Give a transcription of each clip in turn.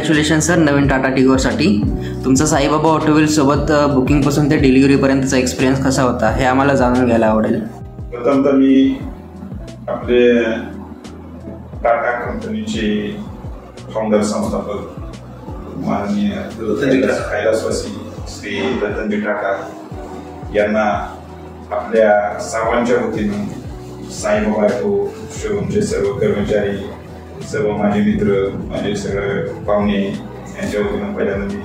Congratulation sir नवीन टाटा टिगोरसाठी. तुमचा साईबाबा ऑटोव्हील सोबत बुकिंगपासून ते डिलिव्हरीपर्यंतचा एक्सपिरियन्स कसा होता हे आम्हाला जाणून घ्यायला आवडेल. प्रथम तर मी आपले टाटा कंपनीचे फाउंडर संस्थापक माननीय कैलासवासी श्री रतनजी टाटा यांना आपल्या सर्वांच्या वतीने साईबाबा ऑटो शोरूमचे सर्व कर्मचारी, सर्व माझे मित्र, माझे सगळे पाहुणे यांच्या वतीनं पहिल्यांदा मी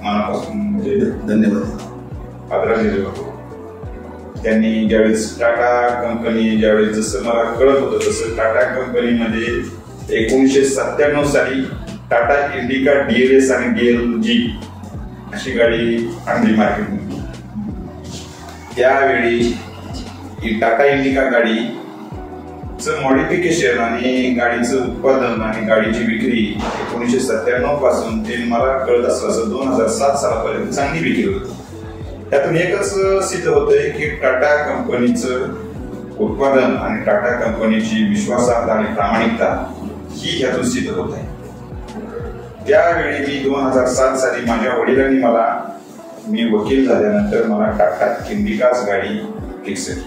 मनापासून म्हणजे धन्यवाद आदरांजली वाटतो. त्यांनी ज्यावेळेस टाटा कंपनी ज्यावेळेस जसं मला कळत होतं तसं टाटा कंपनीमध्ये 1997 साली टाटा इंडिका DLS आणि DLG अशी गाडी आणली मार्केटमध्ये. त्यावेळी ही टाटा इंडिका गाडीचं मॉडिफिकेशन आणि गाडीचं उत्पादन आणि गाडीची विक्री 1997 पासून ते मला कळत असं 2007 सालापर्यंत चांगली विक्री होती. त्यातून एकच सिद्ध होतंय की टाटा कंपनीचं उत्पादन आणि टाटा कंपनीची विश्वासार्हता आणि प्रामाणिकता ही ह्यातून सिद्ध होत आहे. त्यावेळी मी 2007 साली माझ्या वडिलांनी मी वकील झाल्यानंतर मला टाटा इंडिकाच गाडी फिक्स केली.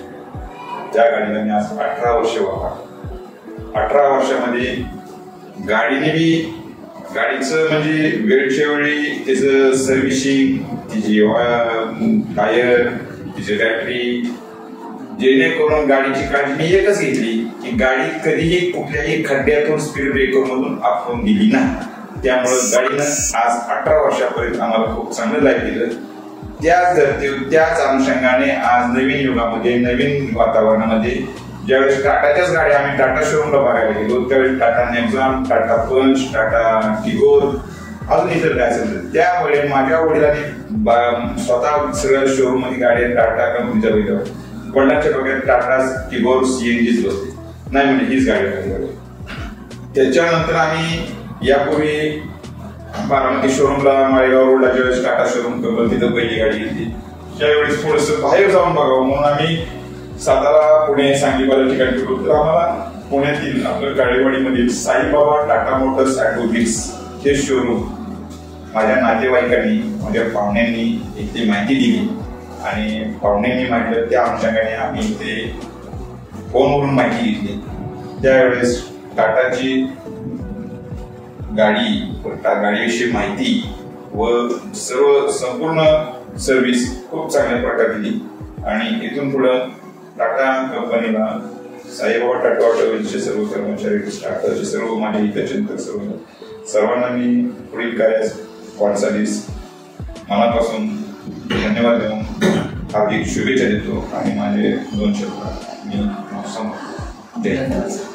त्या गाडीला मी आज 18 वर्ष वापरतो. 18 वर्षामध्ये गाडीचं म्हणजे वेळच्या वेळी त्याचं सर्व्हिसिंग, तिची टायर, तिची बॅटरी, जेणेकरून गाडीची काळजी मी एकच घेतली की गाडी कधीही कुठल्याही खड्ड्यातून स्पीड ब्रेकर मधून आपण गेली नाही. त्यामुळे गाडीनं आज 18 वर्षापर्यंत आम्हाला खूप चांगलं लाईफ दिलं. त्याच धर्तीवर त्याच अनुषंगाने आज नवीन युगामध्ये नवीन वातावरणामध्ये ज्यावेळेस टाटाच्याच गाड्या आम्ही टाटा शोरूमला बघायला गेलो त्यावेळेस टाटा नेक्झॉन, टाटा पंच, टाटा टिगोर अजून इतर काय असेल. त्यामुळे माझ्या वडिलांनी स्वतः सगळ्या शोरूम मध्ये गाड्या टाटा कंपनीच्या बघितल्या. वडिलांच्या डोक्यात टाटा टिगोर CNGच बसते नाही म्हणजे हीच गाडी. त्याच्यानंतर आम्ही यापूर्वी बारामती शोरूमला माळेगाव रोडला ज्यावेळेस टाटा शोरूम कंपनी तिथं पहिली गाडी घेतली. त्यावेळेस थोडस बाहेर जाऊन बघावं म्हणून आम्ही सातारा, पुणे, सांगली बऱ्याच ठिकाणी फिरलो. तर आम्हाला पुण्यातील आपल्या काळेवाडीमध्ये साईबाबा टाटा मोटर्स ऑटोव्हील्स हे शोरूम माझ्या नातेवाईकांनी माझ्या पाहुण्यांनी इथली माहिती दिली आणि पाहुण्यांनी म्हटलं त्या अनुषंगाने आम्ही इथे फोनवरून माहिती घेतली. त्यावेळेस टाटाची गाडीविषयी माहिती व सर्व संपूर्ण सर्व्हिस खूप चांगल्या प्रकारे दिली आणि इथून पुढं टाटा कंपनीला साईबाबा टाटा ऑटोव्हील्सचे सर्व कर्मचारी, टाटाचे सर्व माझे हितचिंतक सर्वांना मी पुढील कार्यास वाटचालीस मनापासून धन्यवाद देऊन हार्दिक शुभेच्छा देतो आणि माझे 2 शब्द मी संपवतो.